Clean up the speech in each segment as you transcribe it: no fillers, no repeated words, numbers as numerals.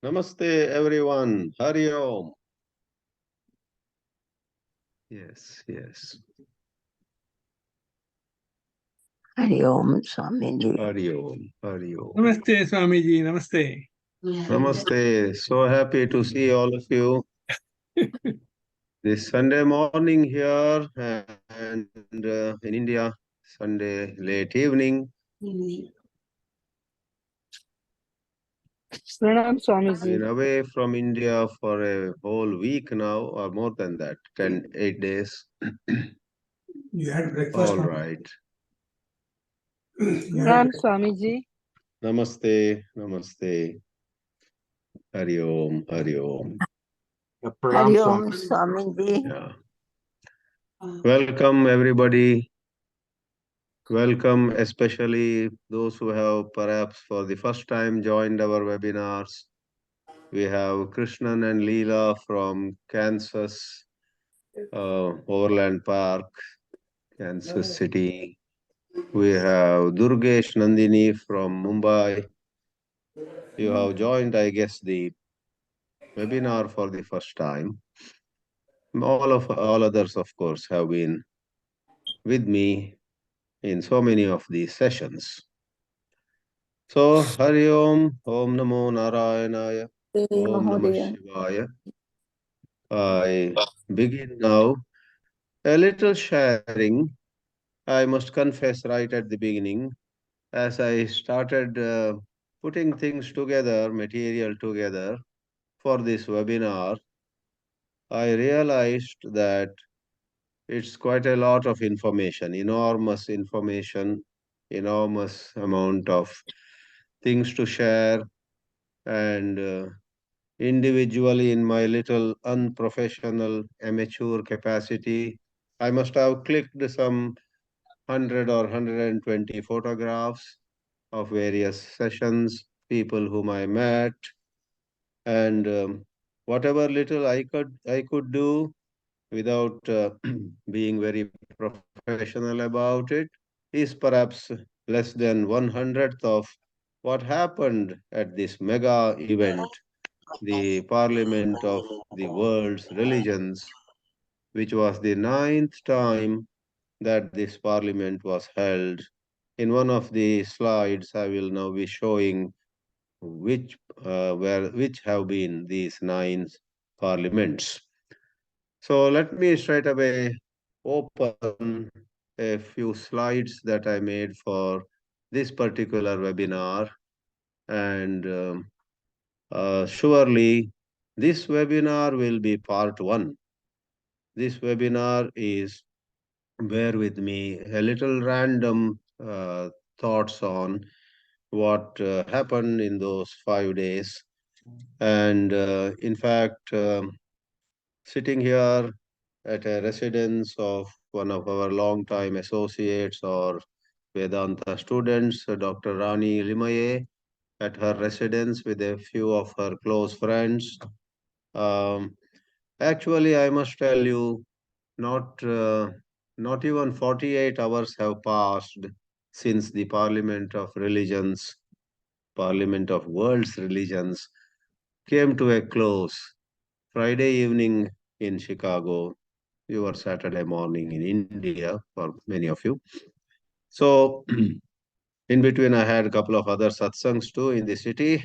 Namaste, everyone. Hari Om. Yes. Hari Om, Swamiji. Hari Om. Hari Om. Namaste, Swamiji. Namaste. Namaste. So happy to see all of you this Sunday morning here and in India, Sunday late evening. Pranam Swamiji. Been away from India for a whole week now, or more than that, 8 days. You had breakfast? All right. Pranam Swamiji. Namaste. Namaste. Hari Om. Hari Om. Hari Om, Swamiji. Yeah. Welcome, everybody. Welcome, especially those who have perhaps for the first time joined our webinars. We have Krishnan and Leela from Kansas, Overland Park, Kansas City. We have Durgesh Nandini from Mumbai. You have joined, I guess, the webinar for the first time. All others, of course, have been with me in so many of these sessions. So, Hari Om, Om Namo Narayanaya, Om Namah Shivaya. I begin now. A little sharing, I must confess right at the beginning, as I started putting things together, material together for this webinar, I realized that it's quite a lot of information, enormous amount of things to share, and individually in my little unprofessional amateur capacity, I must have clicked some 100 or 120 photographs of various sessions, people whom I met, and whatever little I could do without being very professional about it is perhaps less than 1/100th of what happened at this mega event, the Parliament of the World's Religions, which was the 9th time that this parliament was held. In one of the slides, I will now be showing which have been these 9 parliaments. So let me straight away open a few slides that I made for this particular webinar, and surely this webinar will be part 1. This webinar is, bear with me, a little random thoughts on what happened in those 5 days. And in fact, sitting here at a residence of one of our long-time associates or Vedanta students, Dr. Rani Limaye, at her residence with a few of her close friends. Actually, I must tell you, not even 48 hours have passed since the Parliament of World's Religions came to a close. Friday evening in Chicago, your Saturday morning in India for many of you. So in between, I had a couple of other satsangs too in the city.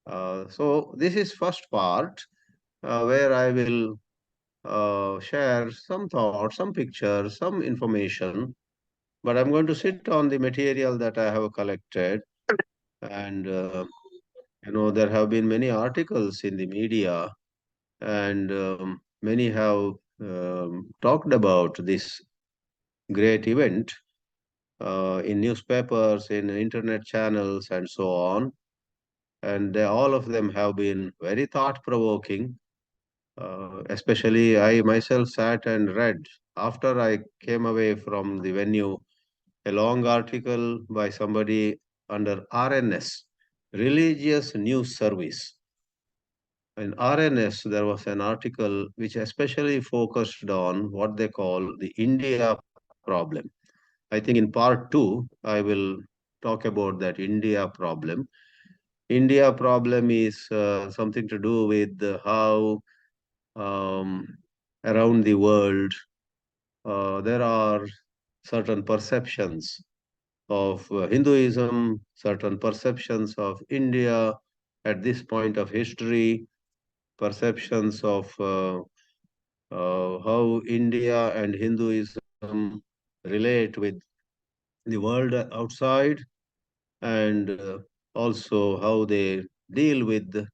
So this is first part where I will share some thoughts, some pictures, some information. But I'm going to sit on the material that I have collected. And, there have been many articles in the media, and many have talked about this great event in newspapers, in internet channels, and so on. And all of them have been very thought-provoking. Especially I myself sat and read, after I came away from the venue, a long article by somebody under RNS, Religious News Service. In RNS, there was an article which especially focused on what they call the India problem. I think in part 2, I will talk about that India problem. India problem is something to do with how around the world there are certain perceptions of Hinduism, certain perceptions of India at this point of history, perceptions of how India and Hinduism relate with the world outside, and also how they deal with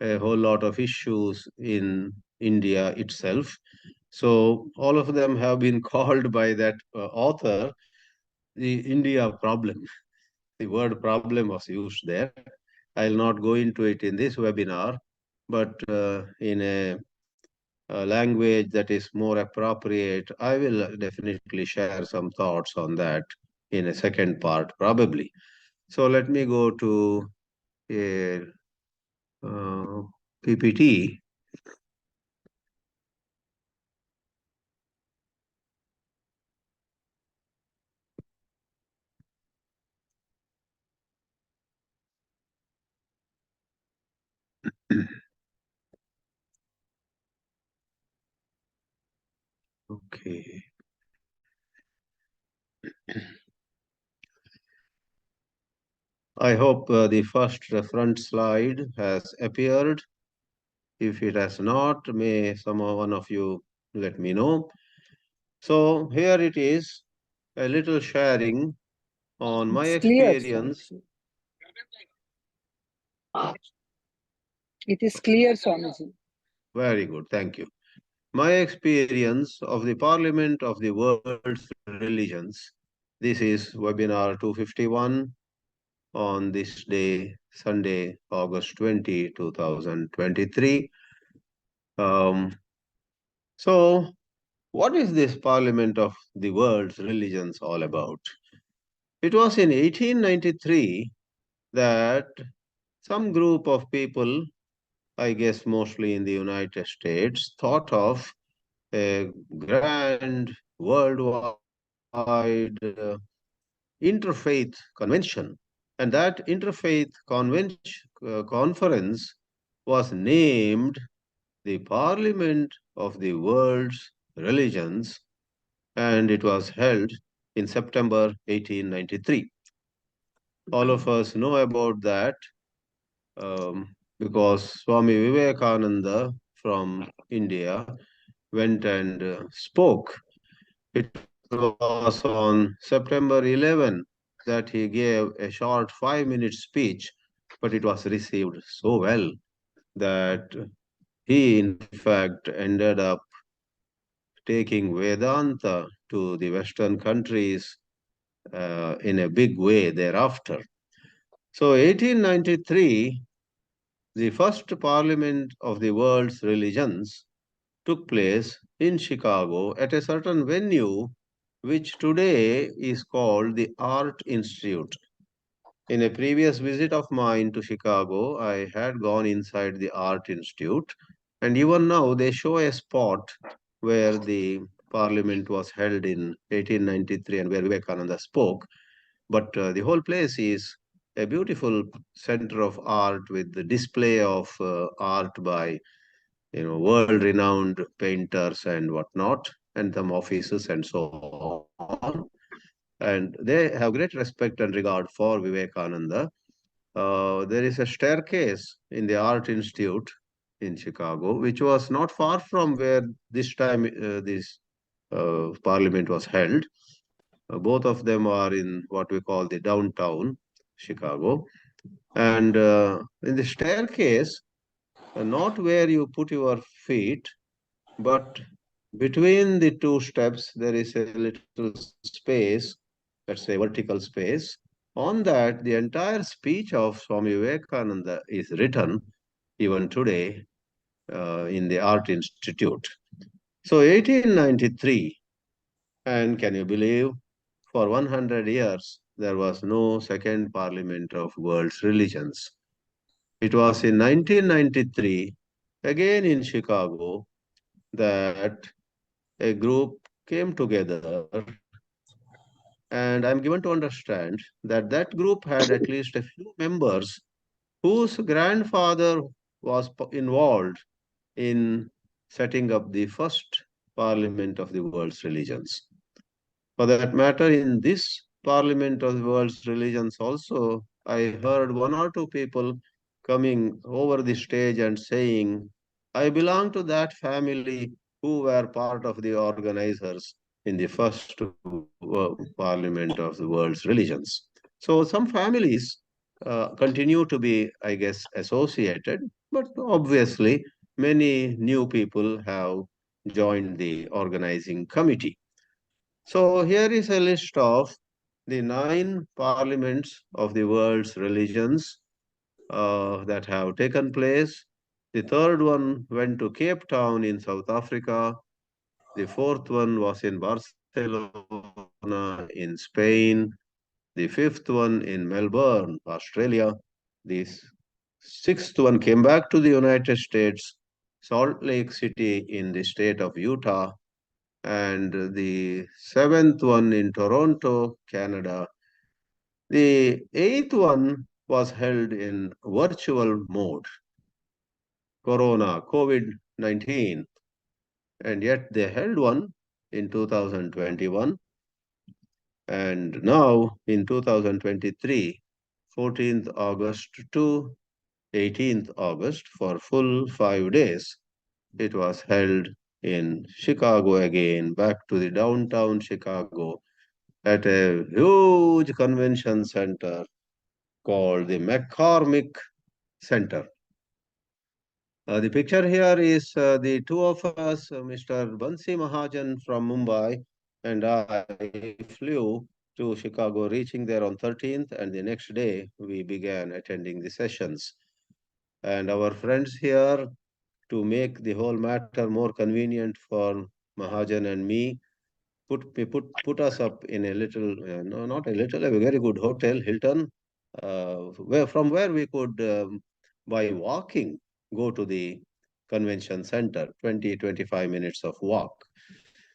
a whole lot of issues in India itself. So all of them have been called by that author the India problem. The word problem was used there. I'll not go into it in this webinar, but in a language that is more appropriate, I will definitely share some thoughts on that in a second part, probably. So let me go to a PPT. Okay. I hope the first reference slide has appeared. If it has not, may one of you let me know. So here it is, a little sharing on my It's clear, experience. Swamiji. It is clear, Swamiji. Very good, thank you. My experience of the Parliament of the World's Religions. This is webinar 251 on this day, Sunday, August 20, 2023. So, what is this Parliament of the World's Religions all about? It was in 1893 that some group of people, I guess mostly in the United States, thought of a grand worldwide interfaith convention. And that interfaith conference was named the Parliament of the World's Religions, and it was held in September 1893. All of us know about that because Swami Vivekananda from India went and spoke. It was on September 11 that he gave a short 5-minute speech, but it was received so well that he, in fact, ended up taking Vedanta to the Western countries in a big way thereafter. So 1893, the first Parliament of the World's Religions took place in Chicago at a certain venue which today is called the Art Institute. In a previous visit of mine to Chicago, I had gone inside the Art Institute, and even now they show a spot where the Parliament was held in 1893 and where Vivekananda spoke. But the whole place is a beautiful center of art with the display of art by world-renowned painters and whatnot, and some offices and so on. And they have great respect and regard for Vivekananda. There is a staircase in the Art Institute in Chicago, which was not far from where this time this parliament was held. Both of them are in what we call the downtown Chicago. And in the staircase, not where you put your feet, but between the two steps, there is a little space, let's say vertical space. On that, the entire speech of Swami Vivekananda is written even today in the Art Institute. So 1893, and can you believe, for 100 years, there was no second Parliament of World's Religions. It was in 1993, again in Chicago, that a group came together, and I'm given to understand that that group had at least a few members whose grandfather was involved in setting up the first parliament of the world's religions. For that matter, in this parliament of the world's religions also, I heard one or two people coming over the stage and saying, I belong to that family who were part of the organizers in the first parliament of the world's religions. So some families continue to be, I guess, associated, but obviously many new people have joined the organizing committee. So here is a list of the 9 parliaments of the world's religions that have taken place. The third one went to Cape Town in South Africa. The fourth one was in Barcelona in Spain. The fifth one in Melbourne, Australia. The sixth one came back to the United States, Salt Lake City in the state of Utah, and the seventh one in Toronto, Canada. The eighth one was held in virtual mode, COVID-19, and yet they held one in 2021. And now in 2023, 14th August to 18th August, for full 5 days, it was held in Chicago again, back to the downtown Chicago, at a huge convention center called the McCormick Center. The picture here is the two of us, Mr. Bansi Mahajan from Mumbai, and I flew to Chicago, reaching there on 13th, and the next day we began attending the sessions. And our friends here, to make the whole matter more convenient for Mahajan and me, put us up in a little, no, not a little, a very good hotel, Hilton, where we could, by walking, go to the convention center, 20-25 minutes of walk.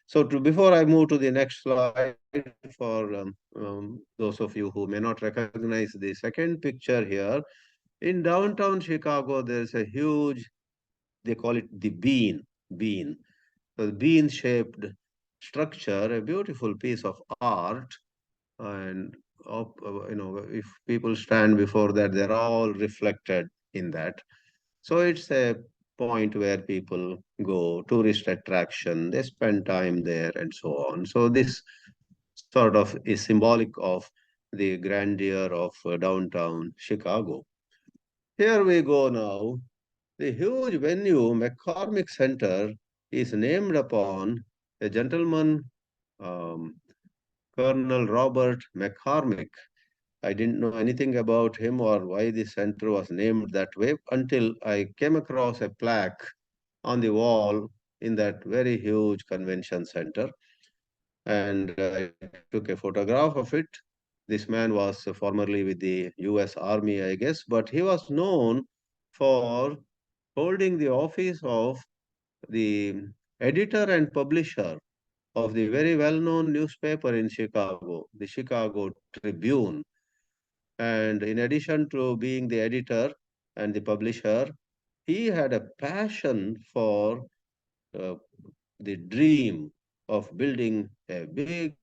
So before I move to the next slide, for those of you who may not recognize the second picture here, in downtown Chicago, there's a huge, they call it the bean. So the bean-shaped structure, a beautiful piece of art, and if people stand before that, they're all reflected in that. So it's a point where people go, tourist attraction, they spend time there and so on. So this sort of is symbolic of the grandeur of downtown Chicago. Here we go now. The huge venue, McCormick Center, is named upon a gentleman, Colonel Robert McCormick. I didn't know anything about him or why the center was named that way until I came across a plaque on the wall in that very huge convention center. And I took a photograph of it. This man was formerly with the US Army, I guess, but he was known for holding the office of the editor and publisher of the very well-known newspaper in Chicago, the Chicago Tribune. And in addition to being the editor and the publisher, he had a passion for uh, the dream of building a big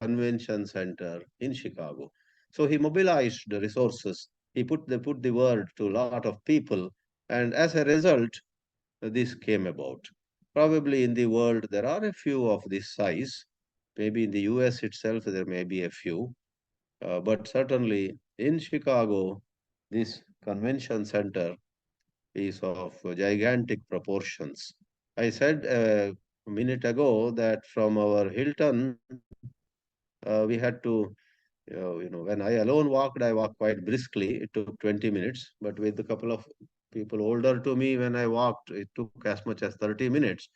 convention center in Chicago. So he mobilized the resources. He put the word to a lot of people. And as a result, this came about. Probably in the world, there are a few of this size. Maybe in the US itself, there may be a few. But certainly in Chicago, this convention center is of gigantic proportions. I said a minute ago that from our Hilton, we had to, when I alone walked, I walked quite briskly. It took 20 minutes, but with a couple of people older to me, when I walked, it took as much as 30 minutes.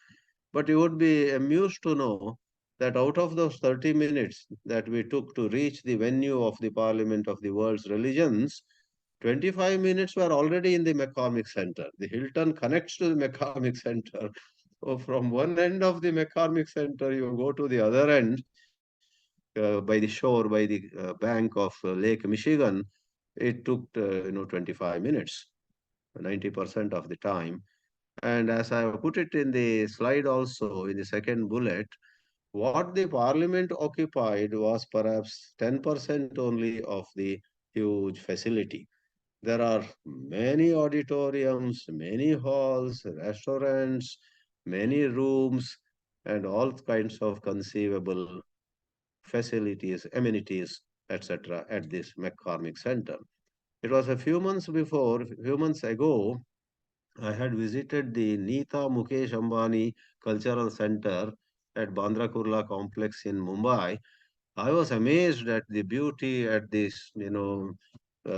But you would be amused to know that out of those 30 minutes that we took to reach the venue of the Parliament of the World's Religions, 25 minutes were already in the McCormick Center. The Hilton connects to the McCormick Center. So from one end of the McCormick Center, you go to the other end by the shore, by the bank of Lake Michigan. it took 25 minutes, 90% of the time. And as I put it in the slide also, in the second bullet, what the parliament occupied was perhaps 10% only of the huge facility. There are many auditoriums, many halls, restaurants, many rooms, and all kinds of conceivable facilities, amenities, etc. at this McCormick Center. It was a few months ago, I had visited the Nita Mukesh Ambani Cultural Center at Bandra Kurla complex in Mumbai. I was amazed at the beauty at this,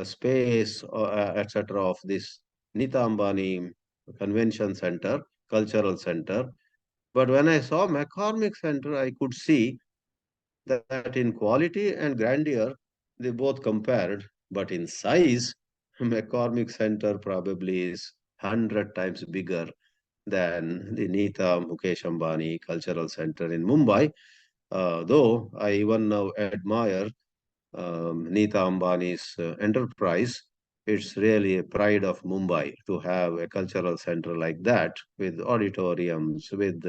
space, etc. of this Nita Ambani Convention Center, Cultural Center. But when I saw McCormick Center, I could see that in quality and grandeur, they both compared, but in size, McCormick Center probably is 100 times bigger than the Nita Mukesh Ambani Cultural Center in Mumbai. Though I even now admire Nita Ambani's enterprise, it's really a pride of Mumbai to have a cultural center like that with auditoriums, with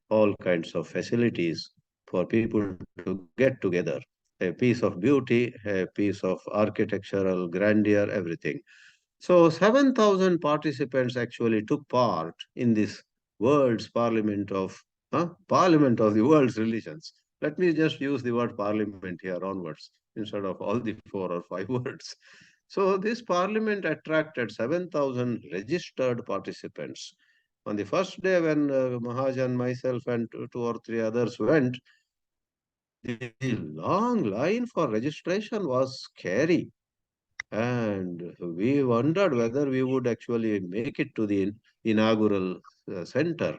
all kinds of facilities for people to get together. A piece of beauty, a piece of architectural grandeur, everything. So 7,000 participants actually took part in this world's parliament of the world's religions. Let me just use the word parliament here onwards instead of all the 4 or 5 words. So this parliament attracted 7,000 registered participants. On the first day when Mahajan, myself and two or three others went, the long line for registration was scary. And we wondered whether we would actually make it to the inaugural center.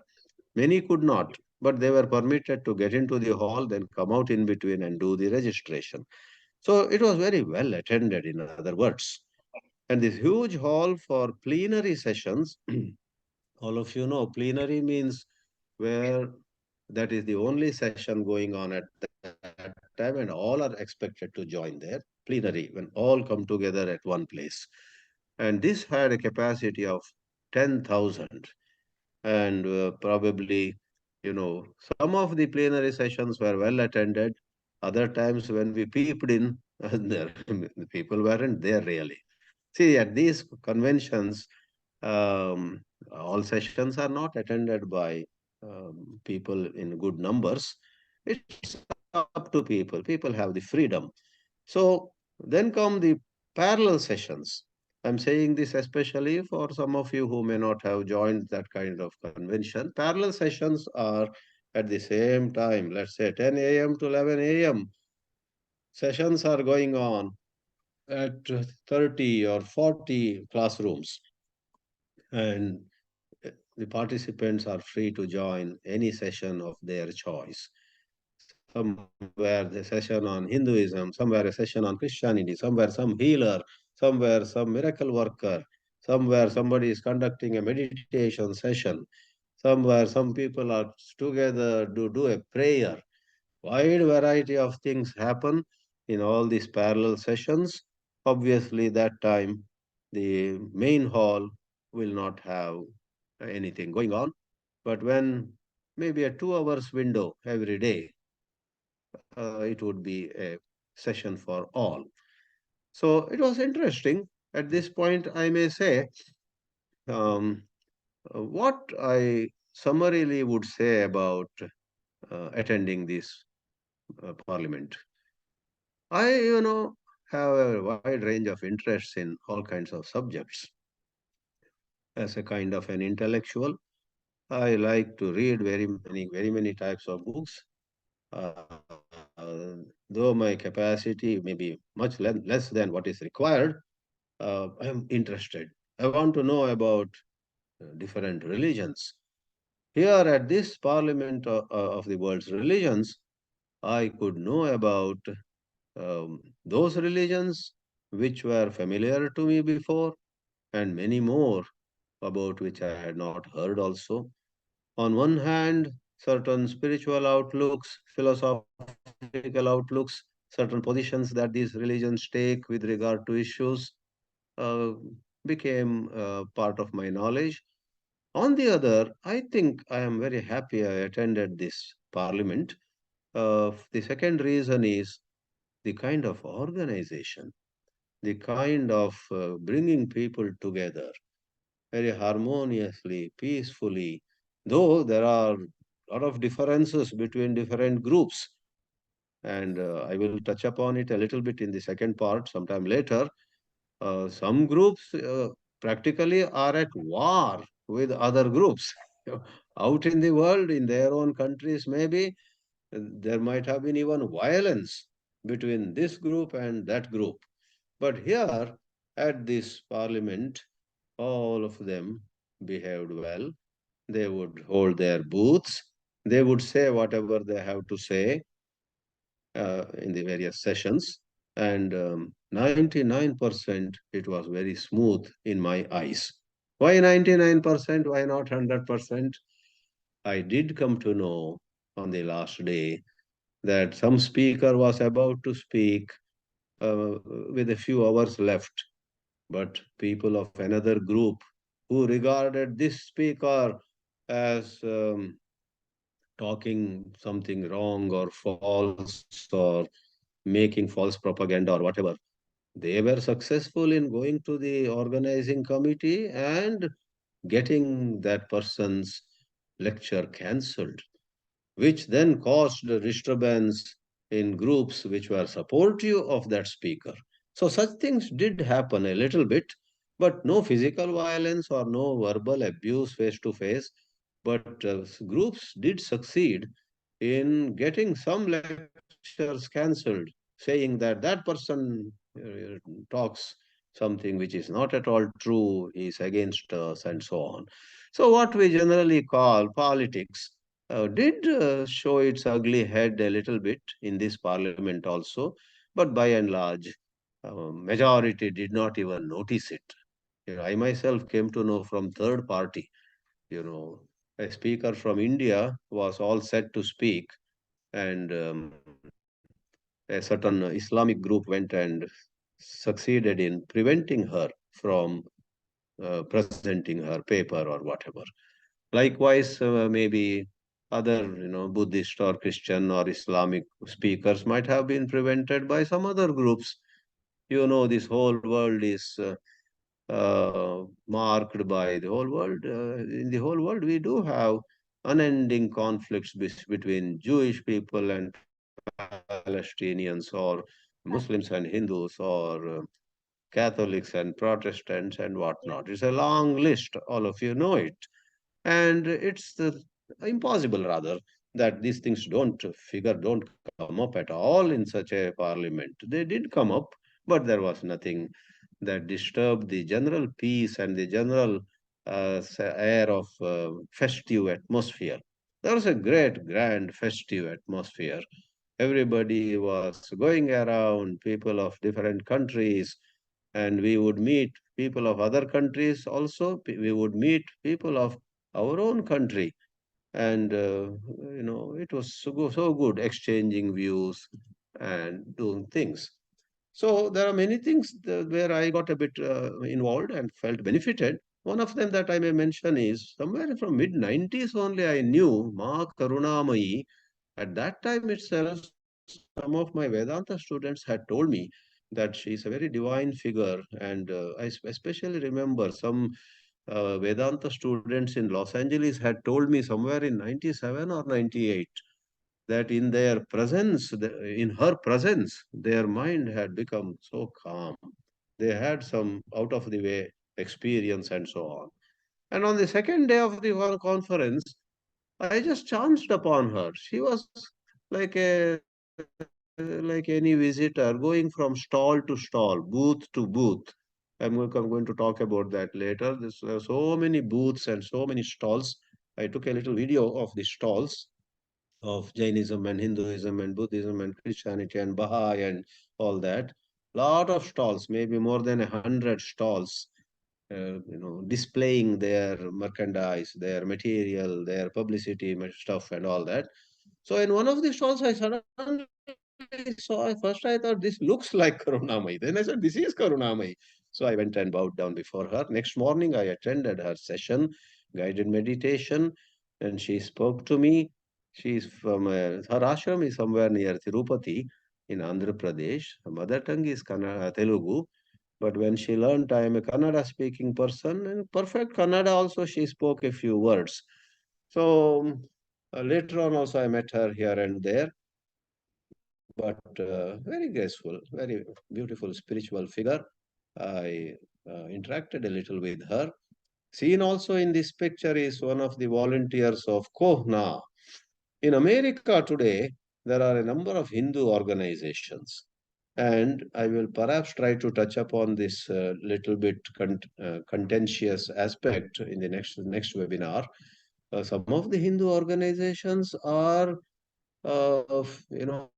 Many could not, but they were permitted to get into the hall, then come out in between and do the registration. So it was very well attended, in other words. And this huge hall for plenary sessions, all of you know, plenary means where that is the only session going on at that time, and all are expected to join there. Plenary, when all come together at one place. And this had a capacity of 10,000. And probably, some of the plenary sessions were well attended. Other times when we peeped in, the people weren't there really. See, at these conventions, um, all sessions are not attended by people in good numbers. It's up to people. People have the freedom. So then come the parallel sessions. I'm saying this especially for some of you who may not have joined that kind of convention. Parallel sessions are at the same time, let's say 10 a.m. to 11 a.m. Sessions are going on at 30 or 40 classrooms, and the participants are free to join any session of their choice. Somewhere the session on Hinduism, somewhere a session on Christianity, somewhere some healer, somewhere some miracle worker, somewhere somebody is conducting a meditation session, somewhere some people are together to do a prayer. Wide variety of things happen in all these parallel sessions. Obviously, that time the main hall will not have anything going on. But when maybe a 2 hours window every day, it would be a session for all. So it was interesting. At this point, I may say um, what I summarily would say about attending this parliament. I, have a wide range of interests in all kinds of subjects. As a kind of an intellectual, I like to read very many types of books. Though my capacity may be much less than what is required, I am interested. I want to know about different religions. Here at this Parliament of the world's religions, I could know about those religions which were familiar to me before, and many more about which I had not heard also. On one hand, certain spiritual outlooks, philosophical outlooks, certain positions that these religions take with regard to issues uh, became part of my knowledge. On the other, I think I am very happy I attended this parliament. The second reason is the kind of organization, the kind of bringing people together very harmoniously, peacefully, though there are a lot of differences between different groups. And I will touch upon it a little bit in the second part sometime later. Some groups practically are at war with other groups. Out in the world, in their own countries, maybe there might have been even violence between this group and that group. But here at this parliament, all of them behaved well. They would hold their booths. They would say whatever they have to say in the various sessions. And 99% it was very smooth in my eyes. Why 99%? Why not 100%? I did come to know on the last day that some speaker was about to speak with a few hours left. But people of another group who regarded this speaker as talking something wrong or false or making false propaganda or whatever, they were successful in going to the organizing committee and getting that person's lecture cancelled, which then caused a disturbance in groups which were supportive of that speaker. So such things did happen a little bit, but no physical violence or no verbal abuse face to face. But groups did succeed in getting some lectures cancelled, saying that that person talks something which is not at all true, is against us, and so on. So what we generally call politics did show its ugly head a little bit in this parliament also, but by and large, majority did not even notice it. I myself came to know from third party, you know, a speaker from India was all set to speak, and a certain Islamic group went and succeeded in preventing her from presenting her paper or whatever. Likewise, maybe other, Buddhist or Christian or Islamic speakers might have been prevented by some other groups. This whole world is marked by the whole world. In the whole world, we do have unending conflicts between Jewish people and Palestinians, or Muslims and Hindus, or Catholics and Protestants and whatnot. It's a long list. All of you know it. And it's impossible, rather, that these things don't come up at all in such a parliament. They did come up, but there was nothing that disturbed the general peace and the general air of festive atmosphere. There was a great, grand, festive atmosphere. Everybody was going around, people of different countries, and we would meet people of other countries also. We would meet people of our own country. And, it was so good exchanging views and doing things. So there are many things where I got a bit involved and felt benefited. One of them that I may mention is somewhere from mid-90s only I knew Ma Karunamayi. At that time itself, some of my Vedanta students had told me that she is a very divine figure. And I especially remember some Vedanta students in Los Angeles had told me somewhere in 97 or 98 that in their presence, in her presence, their mind had become so calm. They had some out of the way experience and so on. And on the second day of the one conference, I just chanced upon her. She was like a like any visitor going from stall to stall, booth to booth. I'm going to talk about that later. There are so many booths and so many stalls. I took a little video of the stalls of Jainism and Hinduism and Buddhism and Christianity and Baha'i and all that. Lot of stalls, maybe more than 100 stalls, displaying their merchandise, their material, their publicity stuff and all that. So in one of the stalls, I suddenly saw, first I thought this looks like Karunamai. Then I said, this is Karunamai. So I went and bowed down before her. Next morning, I attended her session, guided meditation, and she spoke to me. She's from, her ashram is somewhere near Tirupati in Andhra Pradesh. Her mother tongue is Kannada, Telugu. But when she learned I am a Kannada speaking person, and perfect Kannada also, she spoke a few words. So later on also I met her here and there, but very graceful, very beautiful spiritual figure. I interacted a little with her. Seen also in this picture is one of the volunteers of Kohna. In America today, there are a number of Hindu organizations. And I will perhaps try to touch upon this little bit contentious aspect in the next webinar. Some of the Hindu organizations are, you know,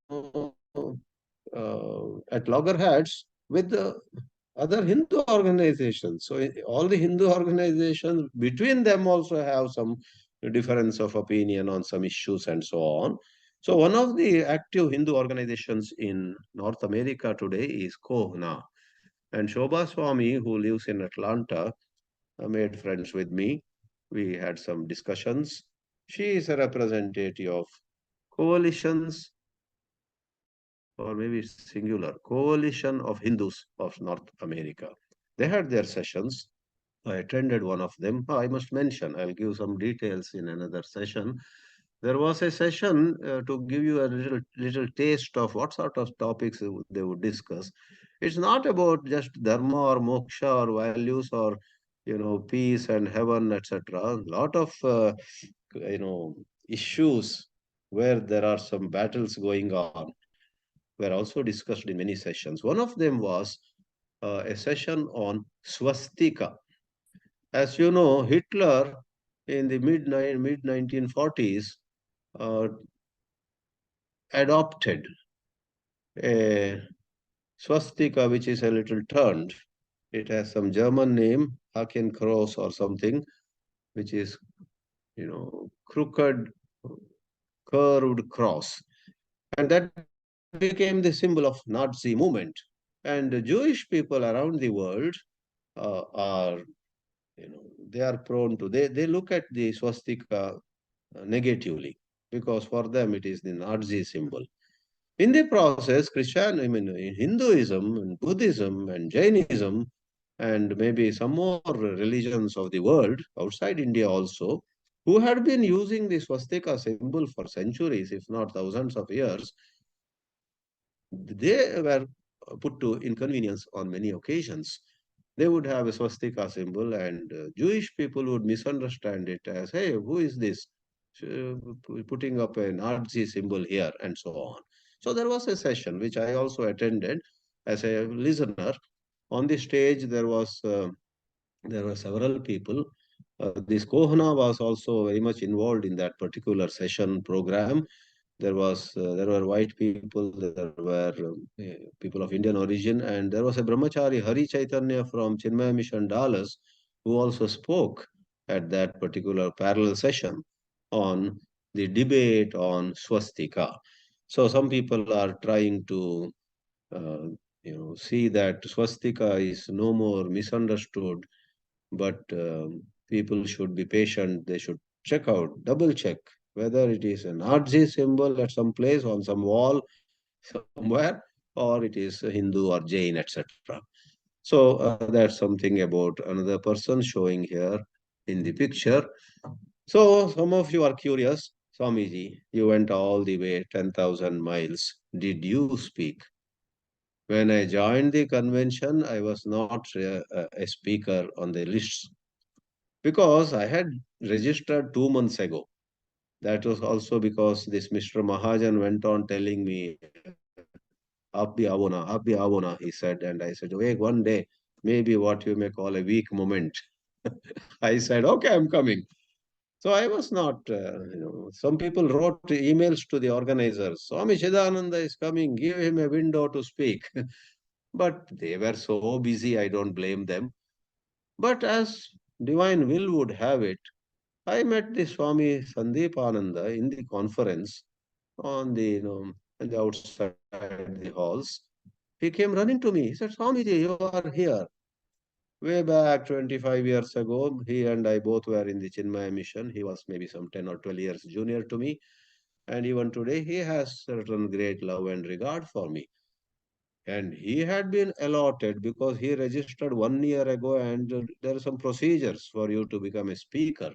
at loggerheads with the other Hindu organizations. So all the Hindu organizations between them also have some difference of opinion on some issues and so on. So one of the active Hindu organizations in North America today is Kohna. And Shobha Swami, who lives in Atlanta, made friends with me. We had some discussions. She is a representative of coalitions, or maybe singular, Coalition of Hindus of North America. They had their sessions. I attended one of them. I must mention, I'll give some details in another session. There was a session to give you a little taste of what sort of topics they would discuss. It's not about just dharma or moksha or values or peace and heaven, etc. A lot of issues where there are some battles going on were also discussed in many sessions. One of them was a session on swastika. As you know, Hitler in the mid 1940s adopted a swastika which is a little turned. It has some German name, Hakenkreuz or something, which is, crooked, curved cross. And that became the symbol of Nazi movement. And the Jewish people around the world are, they are prone to, they look at the swastika negatively because for them it is the Nazi symbol. In the process, Hinduism and Buddhism and Jainism and maybe some more religions of the world outside India also, who had been using the swastika symbol for centuries, if not thousands of years, they were put to inconvenience on many occasions. They would have a swastika symbol and Jewish people would misunderstand it as, hey, who is this? Putting up a Nazi symbol here and so on. So there was a session which I also attended as a listener. On the stage, there were several people. This Kohana was also very much involved in that particular session program. There were white people, there were people of Indian origin, and there was a brahmachari, Hari Chaitanya from Chinmaya Mission Dallas, who also spoke at that particular parallel session on the debate on swastika. So some people are trying to see that swastika is no more misunderstood, but people should be patient. They should check out, double check whether it is a Nazi symbol at some place on some wall somewhere, or it is a Hindu or Jain, etc. So that's something about another person showing here in the picture. So some of you are curious, Swamiji, you went all the way 10,000 miles. Did you speak? When I joined the convention, I was not a speaker on the list because I had registered 2 months ago. That was also because this Mr. Mahajan went on telling me, Abhi avona, he said. And I said, wait, one day, maybe what you may call a weak moment. I said, okay, I'm coming. So I was not, some people wrote emails to the organizers. Swami Chidananda is coming, give him a window to speak. But they were so busy, I don't blame them. But as divine will would have it, I met the Swami Sandeepananda in the conference on the, and outside the halls. He came running to me. He said, Swamiji, you are here. Way back 25 years ago, he and I both were in the Chinmaya mission. He was maybe some 10 or 12 years junior to me. And even today, he has certain great love and regard for me. And he had been allotted because he registered 1 year ago, and there are some procedures for you to become a speaker.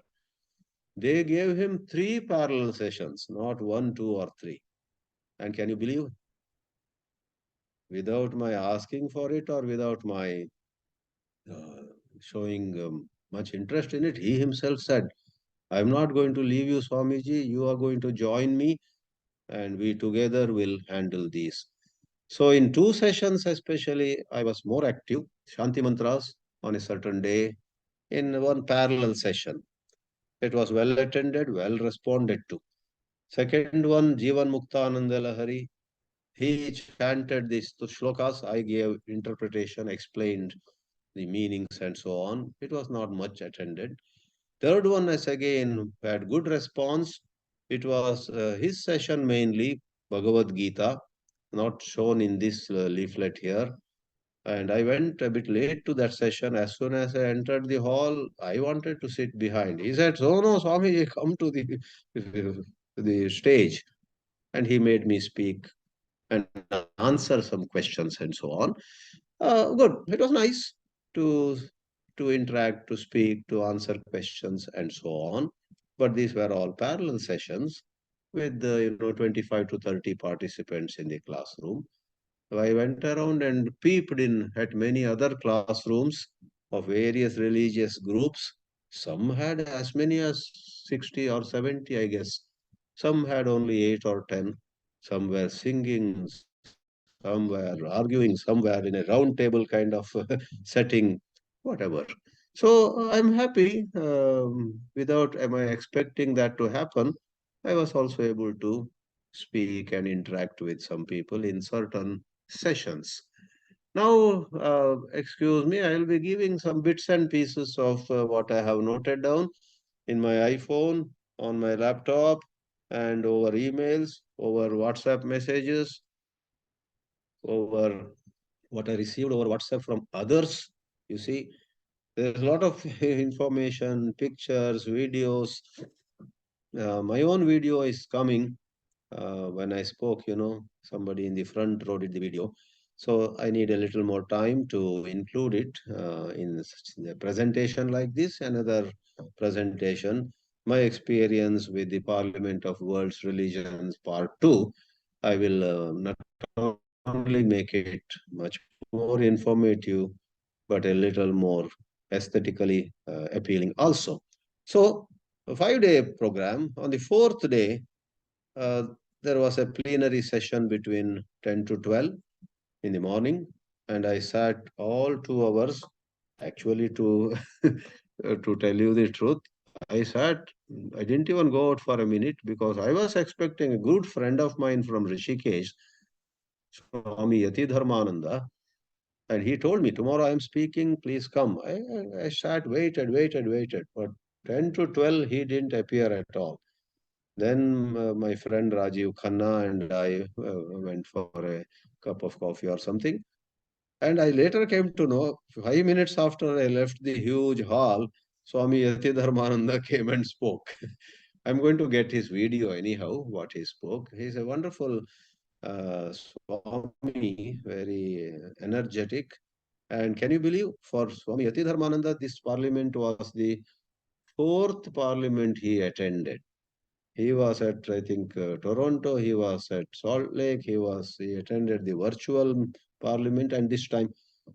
They gave him 3 parallel sessions, not 1, 2, or 3. And can you believe? Without my asking for it or without my uh, showing much interest in it, he himself said, I'm not going to leave you, Swamiji. You are going to join me, and we together will handle these. So, in 2 sessions, especially, I was more active. Shanti Mantras on a certain day in one parallel session. It was well attended, well responded to. Second one, Jivan Muktananda Lahari. He chanted these shlokas. I gave interpretation, explained the meanings and so on. It was not much attended. Third one, as again, had good response. It was his session mainly, Bhagavad Gita, not shown in this leaflet here. And I went a bit late to that session. As soon as I entered the hall, I wanted to sit behind. He said, "So no, Swami, come to the stage." And he made me speak and answer some questions and so on. Good. It was nice to interact, to speak, to answer questions and so on. But these were all parallel sessions with 25 to 30 participants in the classroom. So I went around and peeped in at many other classrooms of various religious groups. Some had as many as 60 or 70, I guess. Some had only 8 or 10. Some were singing, some were arguing, some were in a round table kind of setting, whatever. So I'm happy. Without am I expecting that to happen, I was also able to speak and interact with some people in certain sessions. Now, excuse me, I will be giving some bits and pieces of what I have noted down in my iPhone, on my laptop, and over emails, over WhatsApp messages, over what I received over WhatsApp from others. You see, there's a lot of information, pictures, videos. My own video is coming. When I spoke, somebody in the front row did the video. So I need a little more time to include it in a presentation like this, another presentation. My experience with the Parliament of World's Religions, Part 2. I will not only make it much more informative, but a little more aesthetically appealing also. So, a 5-day program. On the 4th day, uh, there was a plenary session between 10 to 12 in the morning, and I sat all 2 hours. Actually, to to tell you the truth, I sat. I didn't even go out for a minute because I was expecting a good friend of mine from Rishikesh, Swami Yati Dharmananda, and he told me, tomorrow I am speaking, please come. I sat, waited. But 10 to 12, he didn't appear at all. Then my friend Rajiv Khanna and I went for a cup of coffee or something. And I later came to know, 5 minutes after I left the huge hall, Swami Yati Dharmananda came and spoke. I'm going to get his video anyhow, what he spoke. He's a wonderful Swami, very energetic. And can you believe, for Swami Yati Dharmananda, this parliament was the 4th parliament he attended. He was at, I think, Toronto. He was at Salt Lake. He attended the virtual parliament, and this time,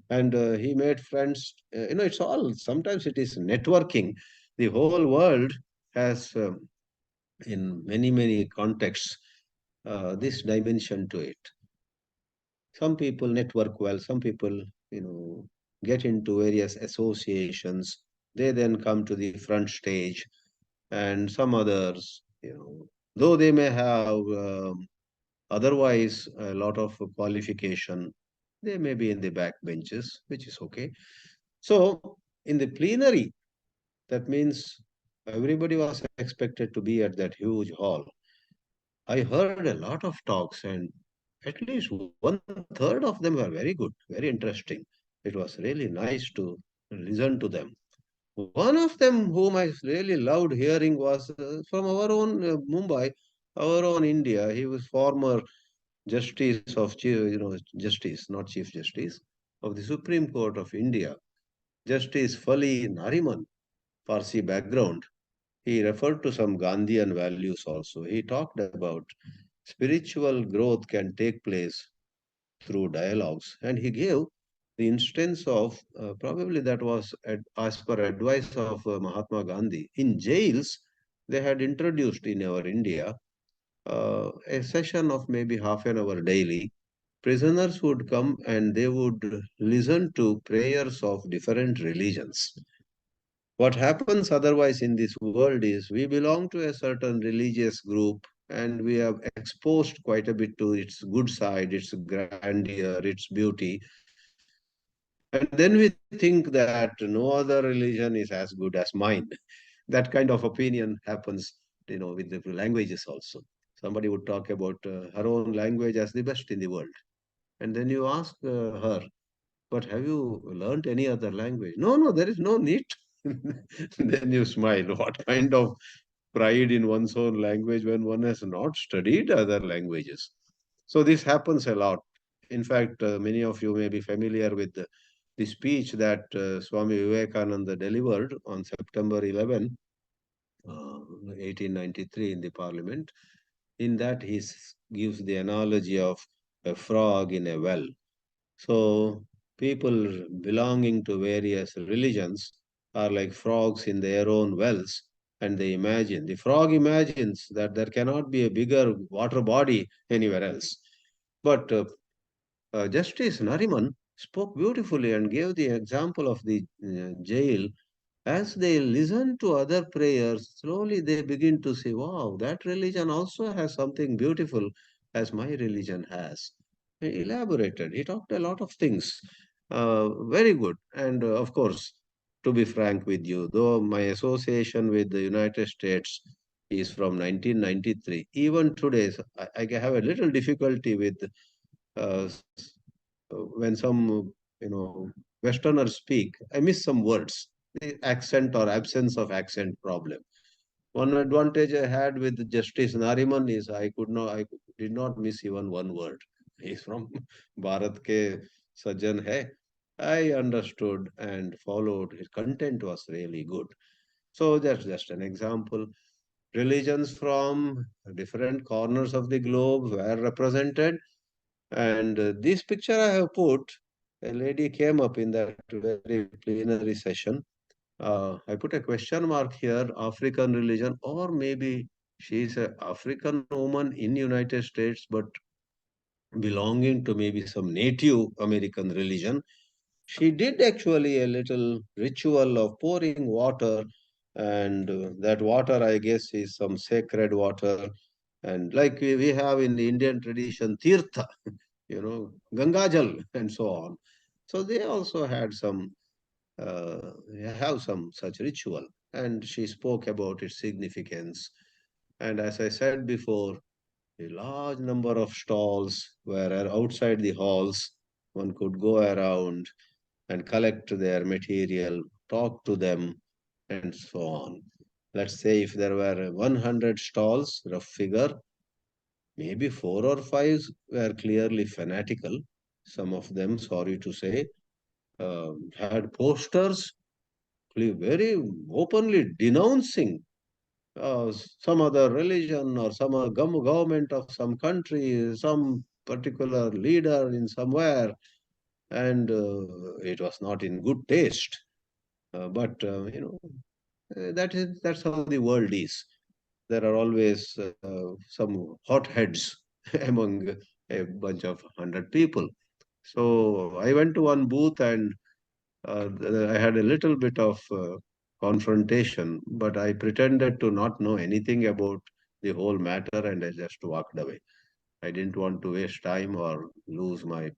and he made friends. It's all, sometimes it is networking. The whole world has, in many contexts, this dimension to it. Some people network well. Some people, get into various associations. They then come to the front stage, and some others, though they may have otherwise a lot of qualification, they may be in the back benches, which is okay. So in the plenary, that means everybody was expected to be at that huge hall. I heard a lot of talks, and at least one third of them were very good, very interesting. It was really nice to listen to them. One of them whom I really loved hearing was from our own Mumbai, our own India. He was former Justice of Justice, not Chief Justice of the Supreme Court of India, Justice Fali Nariman, Parsi background. He referred to some Gandhian values also. He talked about spiritual growth can take place through dialogues, and he gave the instance of probably that was as per advice of Mahatma Gandhi. In jails, they had introduced in our India a session of maybe half an hour daily. Prisoners would come and they would listen to prayers of different religions. What happens otherwise in this world is we belong to a certain religious group and we have exposed quite a bit to its good side, its grandeur, its beauty. And then we think that no other religion is as good as mine. That kind of opinion happens, with the languages also. Somebody would talk about her own language as the best in the world. And then you ask her, but have you learned any other language? No, no, there is no need. Then you smile. What kind of pride in one's own language when one has not studied other languages? So this happens a lot. In fact, many of you may be familiar with the speech that Swami Vivekananda delivered on September 11, 1893 in the parliament. In that, gives the analogy of a frog in a well. So people belonging to various religions are like frogs in their own wells, and they imagine, the frog imagines that there cannot be a bigger water body anywhere else. But Justice Nariman spoke beautifully and gave the example of the jail. As they listen to other prayers, slowly they begin to say, wow, that religion also has something beautiful as my religion has. He elaborated. He talked a lot of things. Very good. And of course, to be frank with you, though my association with the United States is from 1993, even today, I have a little difficulty with uh, when some, Westerners speak, I miss some words, the accent or absence of accent problem. One advantage I had with Justice Nariman is I did not miss even one word. He's from Bharat ke Sajjan hai. I understood and followed. His content was really good. So that's just an example. Religions from different corners of the globe were represented, and this picture I have put, a lady came up in that very plenary session. I put a question mark here, African religion, or maybe she is an African woman in United States, but belonging to maybe some Native American religion. She did actually a little ritual of pouring water, and that water, I guess, is some sacred water. And like we have in the Indian tradition, tirtha, Gangajal, and so on. So they also had uh, have some such ritual. And she spoke about its significance. And as I said before, a large number of stalls were outside the halls. One could go around and collect their material, talk to them, and so on. Let's say if there were 100 stalls, rough figure, maybe four or five were clearly fanatical. Some of them, sorry to say, had posters very openly denouncing some other religion or some government of some country, some particular leader in somewhere, and it was not in good taste. But that's how the world is. There are always some hotheads among a bunch of 100 people. So I went to one booth and I had a little bit of confrontation, but I pretended to not know anything about the whole matter and I just walked away. I didn't want to waste time or lose my,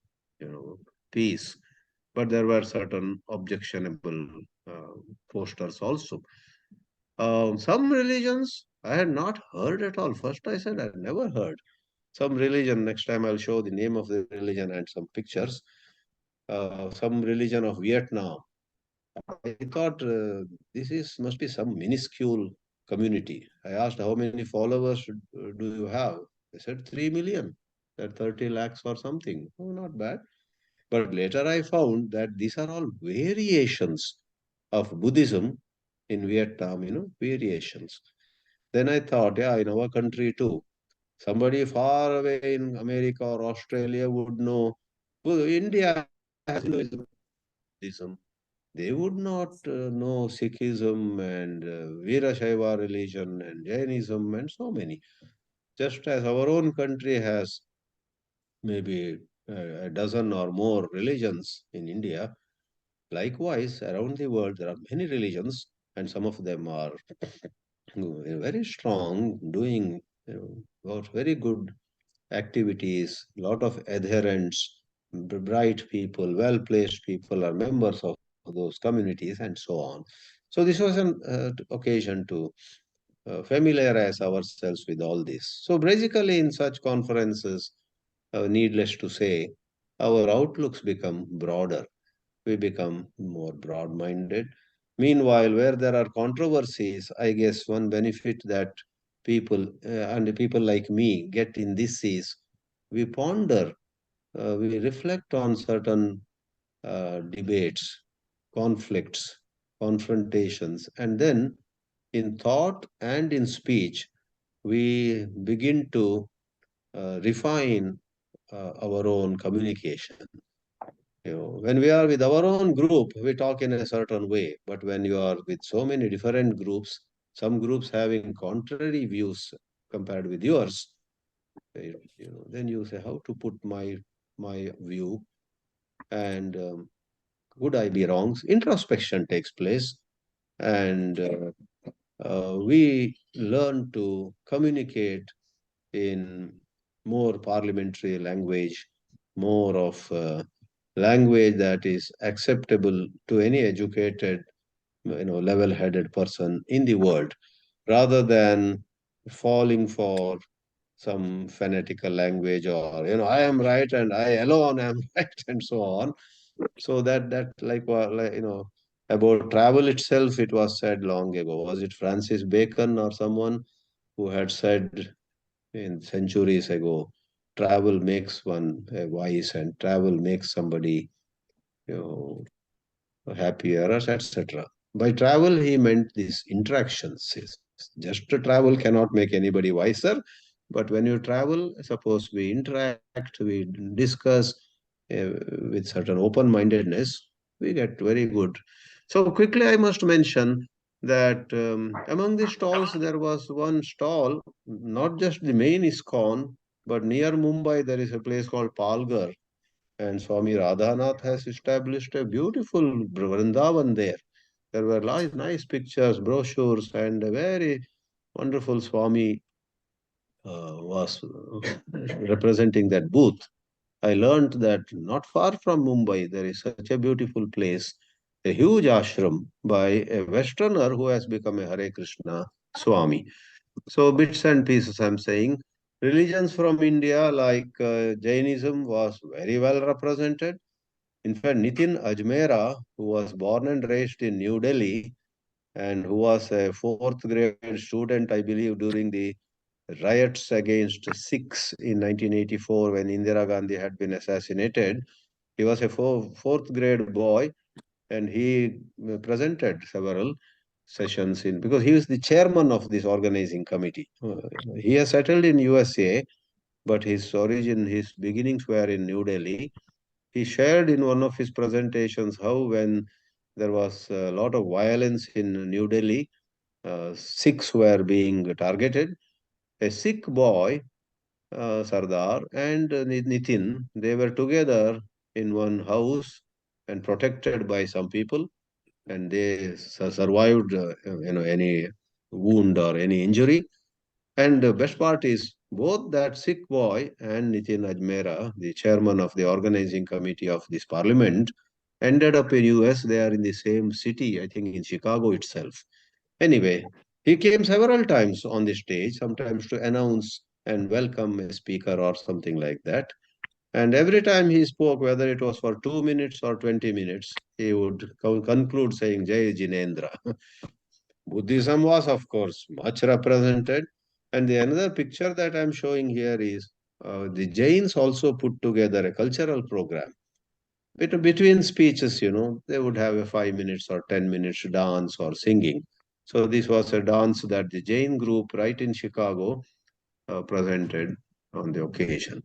peace. But there were certain objectionable uh, posters also. Some religions I had not heard at all. First, I said I never heard. some religion. Next time I'll show the name of the religion and some pictures. Some religion of Vietnam. I thought must be some minuscule community. I asked how many followers do you have? They said 3 million, that 30 lakhs or something. Oh, not bad. But later I found that these are all variations of Buddhism in Vietnam, variations. Then I thought, yeah, in our country too, somebody far away in America or Australia would know. Well, India has Buddhism. They would not know Sikhism and Veerashaiva religion and Jainism and so many. Just as our own country has maybe a dozen or more religions in India, likewise around the world there are many religions, and some of them are very strong, doing got very good activities, lot of adherents, bright people, well-placed people are members of those communities and so on. So this was an occasion to familiarize ourselves with all this. So basically in such conferences, needless to say, our outlooks become broader. We become more broad-minded. Meanwhile, where there are controversies, I guess one benefit that people and people like me get in this is we ponder, we reflect on certain debates, conflicts, confrontations, and then in thought and in speech, we begin to refine our own communication. When we are with our own group, we talk in a certain way. But when you are with so many different groups, some groups having contrary views compared with yours, then you say, how to put my view, and would I be wrong? Introspection takes place, and we learn to communicate in more parliamentary language, more of language that is acceptable to any educated, level-headed person in the world, rather than falling for some fanatical language or, I am right and I alone am right and so on. So that about travel itself, it was said long ago. Was it Francis Bacon or someone who had said in centuries ago, travel makes one wise and travel makes somebody, you happier, etc. By travel, he meant these interactions. Just to travel cannot make anybody wiser. But when you travel, suppose we interact, we discuss with certain open-mindedness, we get very good. So quickly, I must mention that among the stalls, there was one stall, not just the main ISKCON, but near Mumbai, there is a place called Palghar, and Swami Radhanath has established a beautiful Vrindavan there. There were nice pictures, brochures, and a very wonderful Swami was representing that booth. I learned that not far from Mumbai, there is such a beautiful place, a huge ashram by a Westerner who has become a Hare Krishna Swami. So bits and pieces I'm saying. Religions from India like Jainism was very well represented. In fact, Nitin Ajmera, who was born and raised in New Delhi and who was a fourth grade student, I believe, during the riots against Sikhs in 1984 when Indira Gandhi had been assassinated, he was a fourth grade boy, and he presented several sessions because he was the chairman of this organizing committee. He has settled in USA, but his beginnings were in New Delhi. He shared in one of his presentations how when there was a lot of violence in New Delhi, Sikhs were being targeted. A Sikh boy, Sardar, and Nitin, they were together in one house and protected by some people, and they survived, any wound or any injury. And the best part is both that Sikh boy and Nitin Ajmera, the chairman of the organizing committee of this parliament, ended up in US. They are in the same city, I think in Chicago itself. Anyway, he came several times on the stage, sometimes to announce and welcome a speaker or something like that. And every time he spoke, whether it was for 2 minutes or 20 minutes, he would conclude saying, Jai Jinendra. Buddhism was, of course, much represented. And the another picture that I'm showing here is the Jains also put together a cultural program. Between speeches, they would have a 5 minutes or 10 minutes dance or singing. So this was a dance that the Jain group right in Chicago presented on the occasion.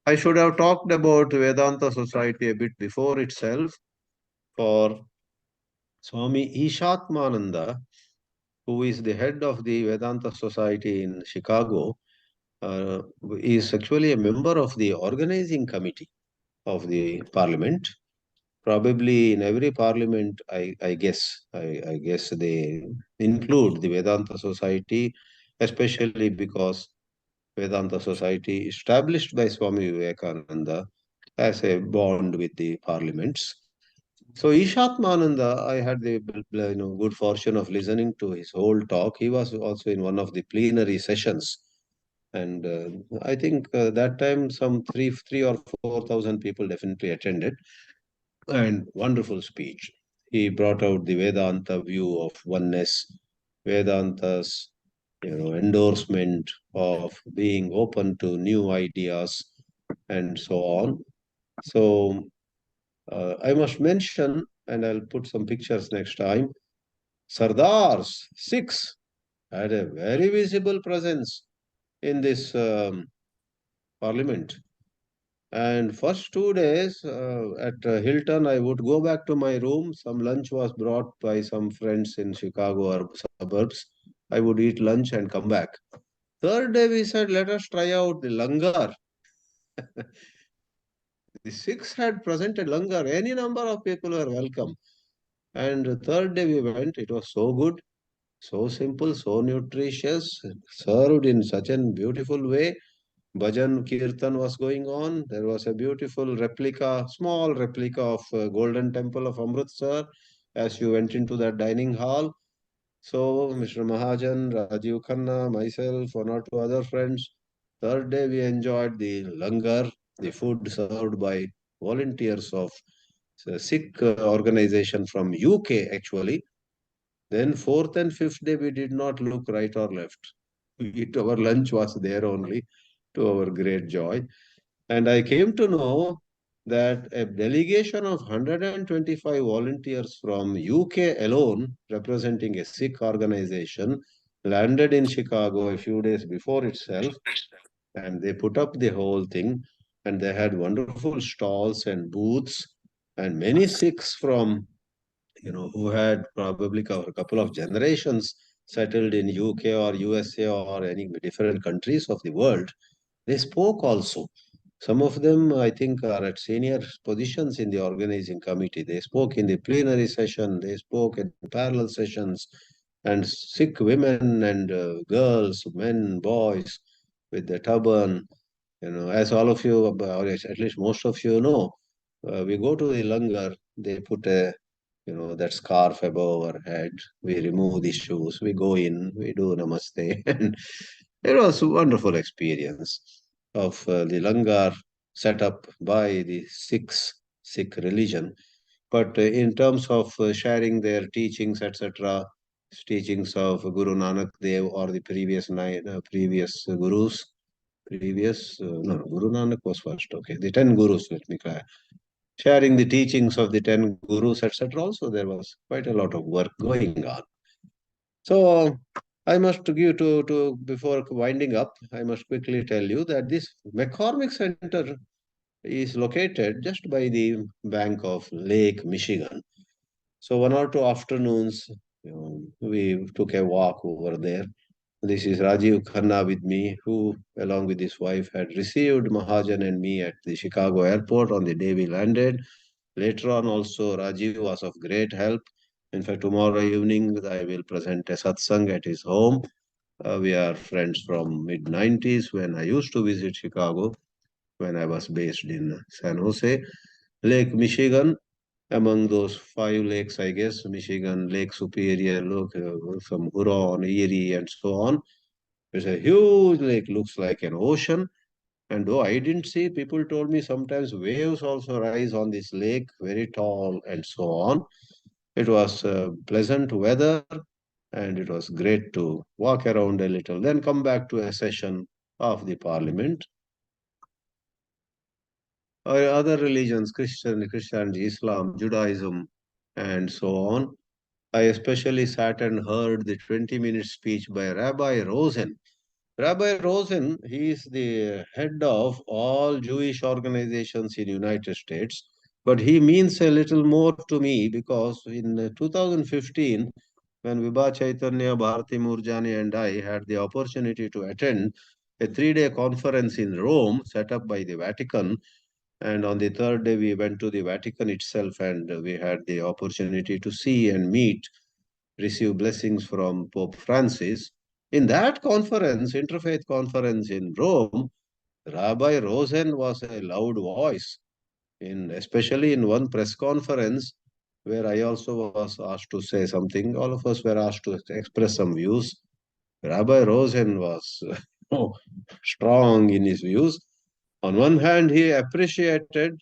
I should have talked about Vedanta Society a bit before itself, for Swami Ishatmananda, who is the head of the Vedanta Society in Chicago, uh, is actually a member of the organizing committee of the parliament. Probably in every parliament, I guess they include the Vedanta Society, especially because Vedanta Society, established by Swami Vivekananda, has a bond with the parliaments. So Ishatmananda, I had the good fortune of listening to his whole talk. He was also in one of the plenary sessions, and I think that time some three or 4,000 people definitely attended, and wonderful speech. He brought out the Vedanta view of oneness, Vedanta's endorsement of being open to new ideas, and so on. So I must mention, and I'll put some pictures next time, Sardars, Sikhs, had a very visible presence in this parliament. And first 2 days at Hilton, I would go back to my room. Some lunch was brought by some friends in Chicago or suburbs. I would eat lunch and come back. Third day, we said, let us try out the langar. The Sikhs had presented langar. Any number of people were welcome. And the third day we went. It was so good, so simple, so nutritious, served in such a beautiful way. Bhajan Kirtan was going on. There was a beautiful replica, small replica of Golden Temple of Amritsar as you went into that dining hall. So Mr. Mahajan, Rajiv Khanna, myself, one or two other friends. Third day we enjoyed the langar, the food served by volunteers of Sikh organization from UK actually. Then fourth and fifth day we did not look right or left. Our lunch was there only, to our great joy. And I came to know that a delegation of 125 volunteers from UK alone, representing a Sikh organization, landed in Chicago a few days before itself, and they put up the whole thing, and they had wonderful stalls and booths, and many Sikhs from who had probably a couple of generations settled in UK or USA or any different countries of the world. They spoke also. Some of them, I think, are at senior positions in the organizing committee. They spoke in the plenary session, they spoke in parallel sessions, and Sikh women and girls, men, boys with the turban, as all of you, or at least most of you know, we go to the langar, they put that scarf above our head. We remove the shoes. We go in. We do namaste. And it was a wonderful experience of the langar set up by the Sikh religion. But in terms of sharing their teachings, etc., teachings of Guru Nanak Dev or the previous gurus, no, Guru Nanak was first. Okay, the 10 gurus. Let me clarify, sharing the teachings of the 10 gurus, etc. Also, there was quite a lot of work going on. So, I must give before winding up, I must quickly tell you that this McCormick Center is located just by the bank of Lake Michigan. So, one or two afternoons, we took a walk over there. This is Rajiv Khanna with me, who, along with his wife, had received Mahajan and me at the Chicago airport on the day we landed. Later on, also, Rajiv was of great help. In fact, tomorrow evening, I will present a satsang at his home. We are friends from mid-90s when I used to visit Chicago, when I was based in San Jose. Lake Michigan, among those 5 lakes, I guess, Michigan, Lake Superior, some Huron, Erie, and so on. It's a huge lake, looks like an ocean. And though I didn't see, people told me sometimes waves also rise on this lake, very tall and so on. It was pleasant weather and it was great to walk around a little, then come back to a session of the parliament. Other religions, Christianity, Islam, Judaism, and so on. I especially sat and heard the 20-minute speech by Rabbi Rosen. Rabbi Rosen, he is the head of all Jewish organizations in United States, but he means a little more to me because in 2015, when Vibha Chaitanya, Bharati Murjani and I had the opportunity to attend a 3-day conference in Rome set up by the Vatican, and on the third day we went to the Vatican itself and we had the opportunity to see and meet, receive blessings from Pope Francis. In that conference, Interfaith Conference in Rome, Rabbi Rosen was a loud voice, especially in one press conference where I also was asked to say something. All of us were asked to express some views. Rabbi Rosen was strong in his views. On one hand, he appreciated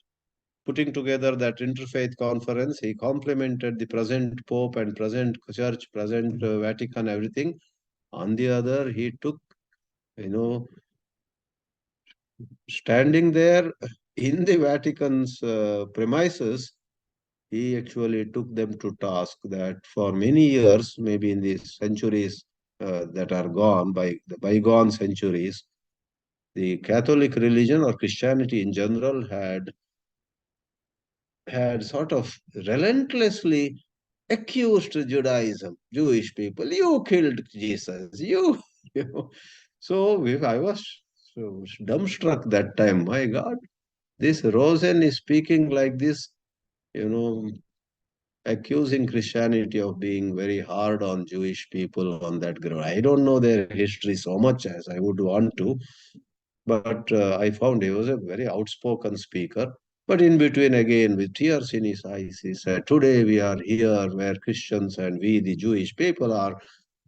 putting together that interfaith conference. He complimented the present Pope and present Church, present Vatican, everything. On the other, he took, standing there in the Vatican's premises, he actually took them to task that for many years, maybe in the centuries that are gone, by the bygone centuries, the Catholic religion or Christianity in general had sort of relentlessly accused Judaism, Jewish people. You killed Jesus. You know. So I was so dumbstruck that time. My God, this Rosen is speaking like this, accusing Christianity of being very hard on Jewish people on that ground. I don't know their history so much as I would want to, but I found he was a very outspoken speaker. But in between, again, with tears in his eyes, he said, today we are here where Christians and we, the Jewish people, are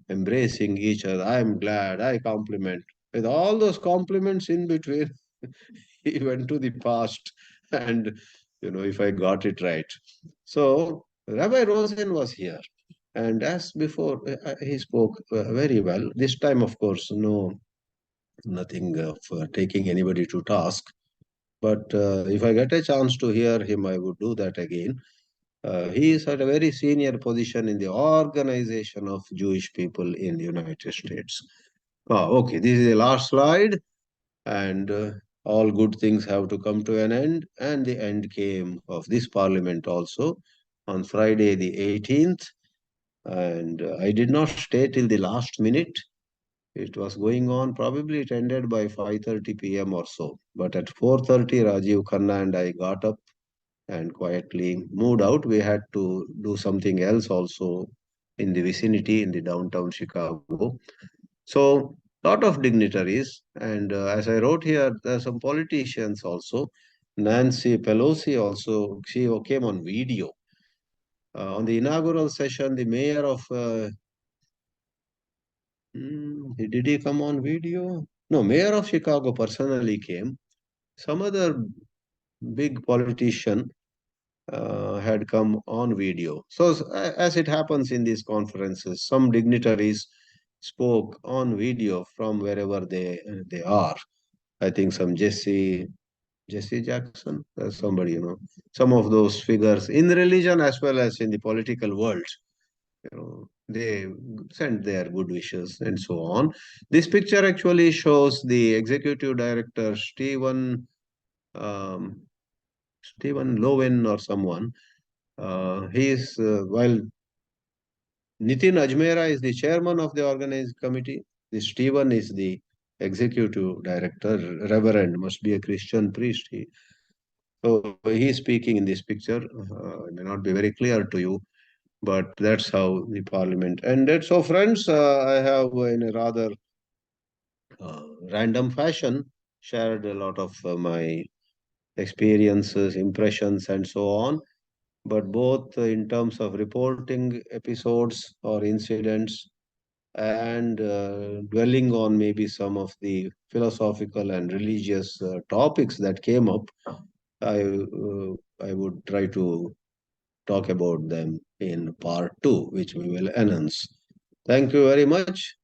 embracing each other. I am glad, I compliment. With all those compliments in between, he went to the past and, if I got it right. So Rabbi Rosen was here. And as before, he spoke very well. This time, of course, nothing of taking anybody to task. But if I get a chance to hear him, I would do that again. He is at a very senior position in the organization of Jewish people in the United States. Okay, this is the last slide. And all good things have to come to an end. And the end came of this parliament also on Friday the 18th. And I did not stay till the last minute. It was going on, probably it ended by 5:30 p.m. or so. But at 4:30, Rajiv Khanna and I got up and quietly moved out. We had to do something else also in the vicinity, in the downtown Chicago. So, lot of dignitaries. And as I wrote here, there are some politicians also. Nancy Pelosi also, she came on video. On the inaugural session, the mayor of did he come on video? No, Mayor of Chicago personally came. Some other big politician had come on video. So as it happens in these conferences, some dignitaries spoke on video from wherever they are. I think some Jesse Jackson, somebody, some of those figures in religion as well as in the political world. They sent their good wishes and so on. This picture actually shows the executive director, um, Stephen Lowen or someone. He is, while Nitin Ajmera is the chairman of the organizing committee, this Stephen is the executive director, reverend, must be a Christian priest. So he is speaking in this picture. It may not be very clear to you, but that's how the parliament ended. So, friends, I have in a rather random fashion shared a lot of my experiences, impressions, and so on. But both in terms of reporting episodes or incidents and dwelling on maybe some of the philosophical and religious topics that came up. I would try to talk about them in part 2, which we will announce. Thank you very much.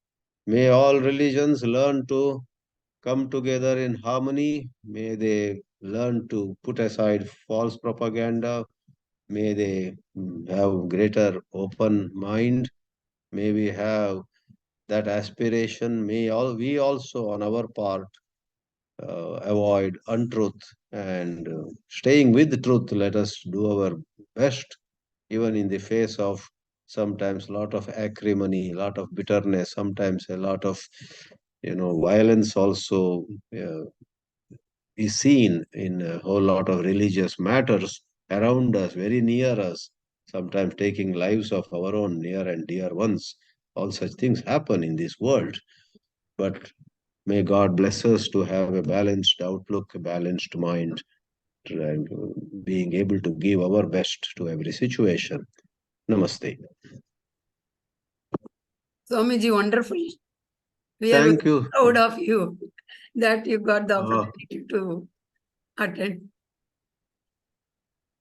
May all religions learn to come together in harmony. May they learn to put aside false propaganda. May they have greater open mind. May we have that aspiration. May we also, on our part, avoid untruth and staying with the truth. Let us do our best, even in the face of sometimes a lot of acrimony, a lot of bitterness, sometimes a lot of violence also is seen in a whole lot of religious matters around us, very near us, sometimes taking lives of our own near and dear ones. All such things happen in this world. But may God bless us to have a balanced outlook, a balanced mind, and being able to give our best to every situation. Namaste. Swamiji, wonderful. We are Thank very you. proud of you that you got the opportunity to attend.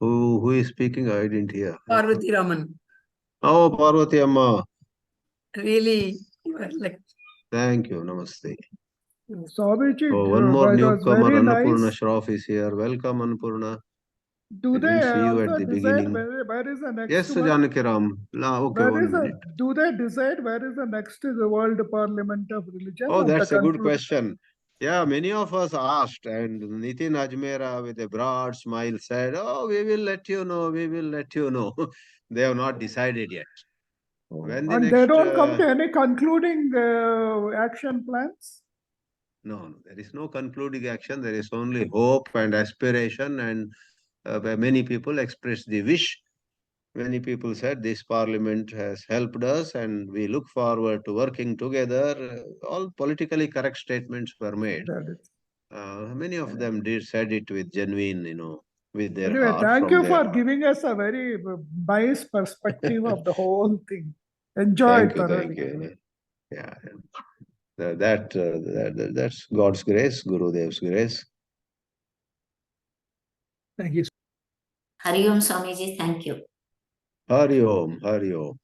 Who is speaking? I didn't hear. Parvati Raman. Oh, Parvati Amma. Really, you are like. Thank you. Namaste. Swamiji, Oh, one more it was newcomer, very Annapurna nice. Shroff is here. Welcome, Annapurna. Do I they didn't see you at also the decide beginning. where is the next Yes, one? Janakiram. Okay, Where 1 is minute. do they decide where is the next World Parliament of Religion? Oh, at the that's a good conclusion? question. Yeah, many of us asked, and Nitin Ajmera with a broad smile said, "Oh, we will let you know, we will let you know." They have not decided yet. When the And next, they don't come to any concluding action plans? No, there is no concluding action. There is only hope and aspiration, and where many people expressed the wish. Many people said this parliament has helped us, and we look forward to working together. All politically correct statements were made. Many of them said it with genuine, with their Anyway, heart. thank you for heart. giving us a very nice perspective of the whole thing. Enjoyed thoroughly. Thank you. Yeah, that's God's grace, Gurudev's grace. Thank you. Hari Om Swamiji, thank you. Hari Om, Hari Om.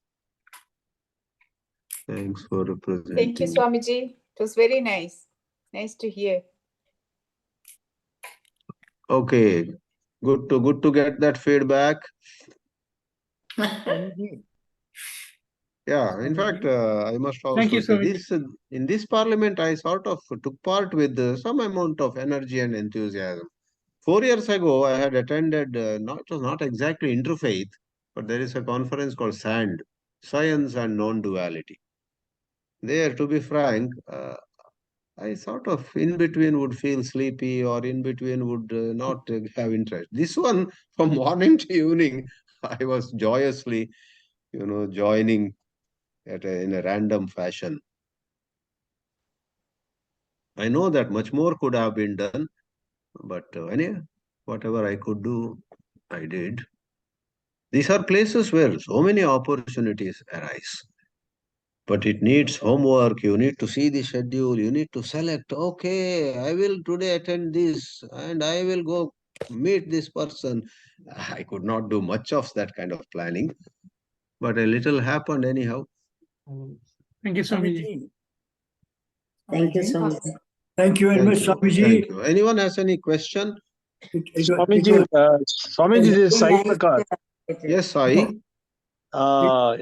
Thanks for representing. Thank you, Swamiji. It was very nice. Nice to hear. Okay, good to get that feedback. Yeah, in fact, I must also say this. In this parliament, I sort of took part with some amount of energy and enthusiasm. 4 years ago, I had attended, it was not exactly interfaith, but there is a conference called SAND, Science and Non-Duality. There, to be frank, I sort of in between would feel sleepy or in between would not have interest. This one, from morning to evening, I was joyously, joining in a random fashion. I know that much more could have been done, but anyway, whatever I could do, I did. These are places where so many opportunities arise. But it needs homework. You need to see the schedule. You need to select, okay, I will today attend this and I will go meet this person. I could not do much of that kind of planning, but a little happened anyhow. Thank you, Swamiji. Thank you, Swamiji. Thank you very much, Swamiji. Thank you. Anyone has any question? Swamiji, This is Sai nice. Prakash. Yes, Sai.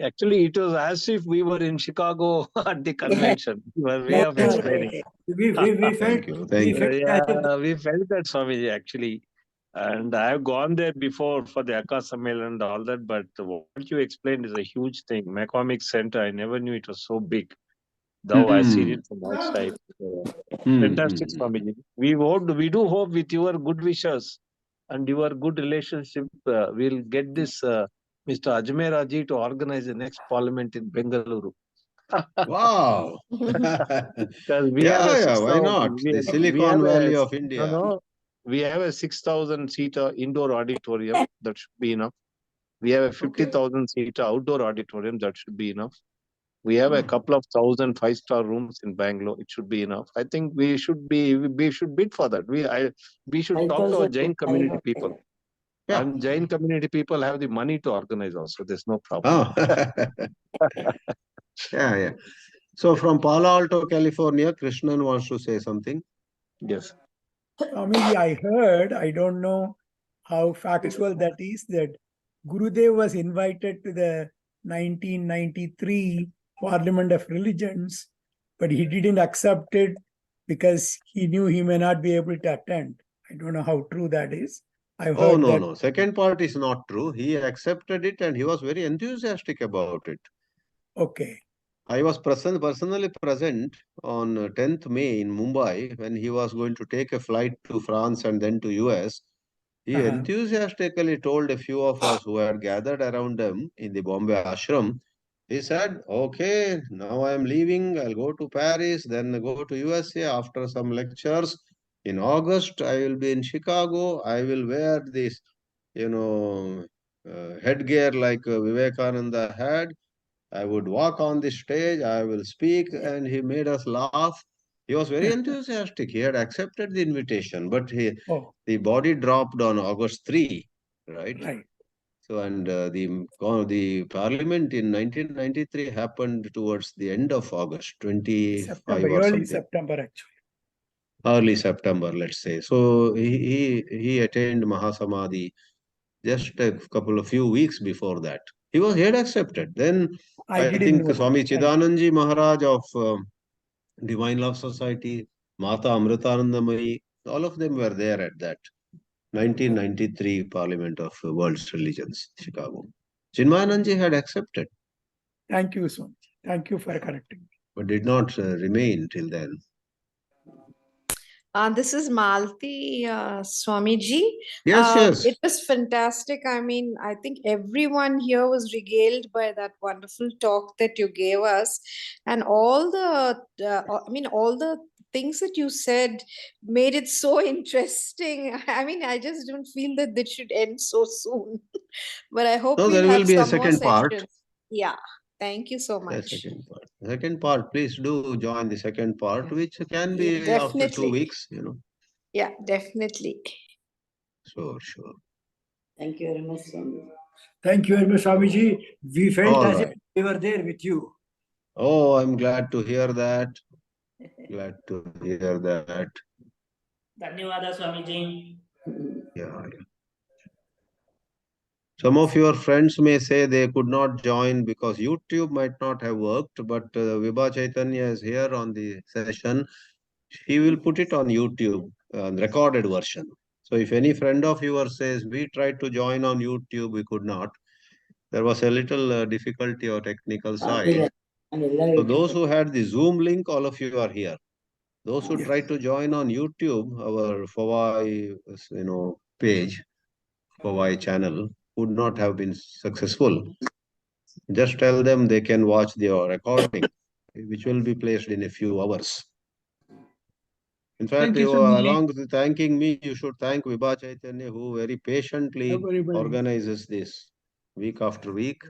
Actually, it was as if we were in Chicago at the convention. Your way of explaining. We Thank you. Thank you. Yeah, we felt that, Swamiji, actually. And I have gone there before for the Akka Sammelan and all that, but what you explained is a huge thing. McCormick Center, I never knew it was so big. Though I see it from outside. Fantastic, Swamiji. We do hope with your good wishes and your good relationship, we'll get this Mr. Ajmera ji to organize the next parliament in Bengaluru. Wow. We have why not? The Silicon Valley of India. We have a 6,000-seater indoor auditorium. That should be enough. We have a 50,000-seater outdoor auditorium. That should be enough. We have a couple of thousand 5-star rooms in Bangalore. It should be enough. I think we should bid for that. We should talk to our Jain community people. Yeah. And Jain community people have the money to organize also. There's no problem. Oh. Yeah. So from Palo Alto, California, Krishnan wants to say something. Yes. Swamiji, I heard, I don't know how factual that is, that Gurudev was invited to the 1993 Parliament of Religions, but he didn't accept it because he knew he may not be able to attend. I don't know how true that is. I've Oh, heard that. no. Second part is not true. He accepted it and he was very enthusiastic about it. Okay. I was personally present on 10th May in Mumbai when he was going to take a flight to France and then to US. He enthusiastically told a few of us who had gathered around him in the Bombay ashram. He said, okay, now I am leaving. I'll go to Paris, then go to USA after some lectures. In August, I will be in Chicago. I will wear this, headgear like Vivekananda had. I would walk on the stage, I will speak, and he made us laugh. He was very enthusiastic. He had accepted the invitation, but the body dropped on August 3, right? Right. So, and the parliament in 1993 happened towards the end of August, 25 September, or early something. September actually. Early September, let's say. So he attained Mahasamadhi just a few weeks before that. He had accepted. Then I think Swami Chidananji Maharaj of Divine Love Society, Mata Amritanandamayi, all of them were there at that 1993 Parliament of World's Religions, Chicago. Chinmayananji had accepted. Thank you, Swami. Thank you for correcting me. But did not remain till then. This is Malti Swamiji. Yes. It was fantastic. I mean, I think everyone here was regaled by that wonderful talk that you gave us, and all the things that you said made it so interesting. I mean, I just don't feel that this should end so soon, but I hope No, we'll there have will be a some more second part. sessions. Yeah. Thank you so much. The second part, please do join the second part, which can be after 2 weeks, Yeah, definitely. Sure. Thank you very much, Swami. Thank you very much, Swamiji. We felt All as right. if we were there with you. Oh, I'm glad to hear that. Glad to hear that. Dhanyawada, Swamiji. Yeah. Some of your friends may say they could not join because YouTube might not have worked, but Vibha Chaitanya is here on the session. He will put it on YouTube, recorded version. So if any friend of yours says, we tried to join on YouTube, we could not. There was a little difficulty or technical side. So those who had the Zoom link, all of you are here. Those who tried to join on YouTube, our PoWR, page, PoWR channel, would not have been successful. Just tell them they can watch the recording, which will be placed in a few hours. In fact, along with thanking me, you should thank Vibha Chaitanya, who very patiently organizes this week after week.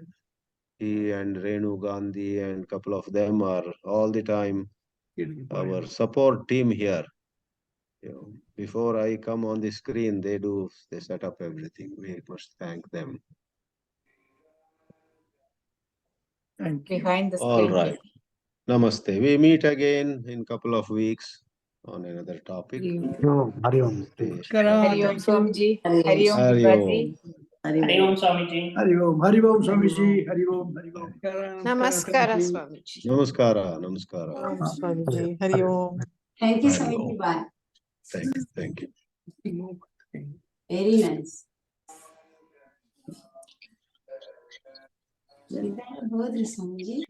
He and Renu Gandhi and a couple of them are all the time our support team here. Before I come on the screen, they set up everything. We must thank them. Behind the screen. All right. Namaste. We meet again in a couple of weeks on another topic. Hari Om. Hari Om Swamiji. Hari Om Vivaji. Hari Om, Swamiji. Hari Om. Hari Om, Swamiji. Hari Om. Hari Om. Namaskara, Swamiji. Namaskara. Swamiji. Hari Om. Thank you, Hari Swamiji. Bye. Thank you. Very nice. Swamiji.